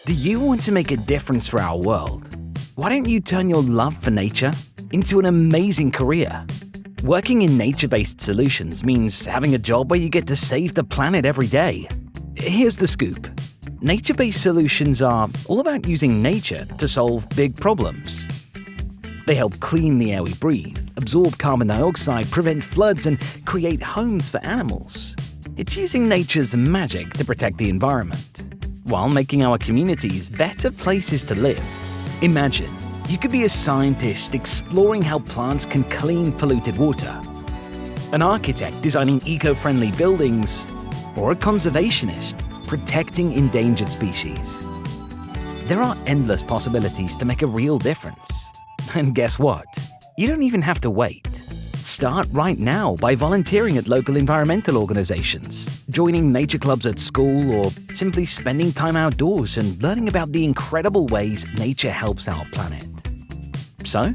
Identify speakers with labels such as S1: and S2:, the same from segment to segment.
S1: Do you want to make a difference for our world? Why don't you turn your love for nature into an amazing career? Working in nature-based solutions means having a job where you get to save the planet every day. Here's the scoop. Nature-based solutions are all about using nature to solve big problems. They help clean the air we breathe, absorb carbon dioxide, prevent floods, and create homes for animals. It's using nature's magic to protect the environment, while making our communities better places to live. Imagine, you could be a scientist exploring how plants can clean polluted water, an architect designing eco-friendly buildings, or a conservationist protecting endangered species. There are endless possibilities to make a real difference. And guess what? You don't even have to wait. Start right now by volunteering at local environmental organizations, joining nature clubs at school, or simply spending time outdoors and learning about the incredible ways nature helps our planet. So,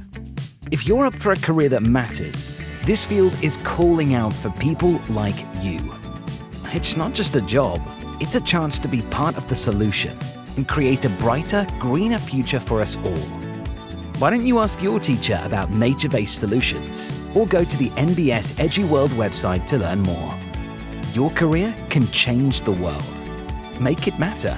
S1: if you're up for a career that matters, this field is calling out for people like you. It's not just a job, it's a chance to be part of the solution and create a brighter, greener future for us all. Why don't you ask your teacher about nature-based solutions, or go to the NBS EduWORLD website to learn more. Your career can change the world. Make it matter.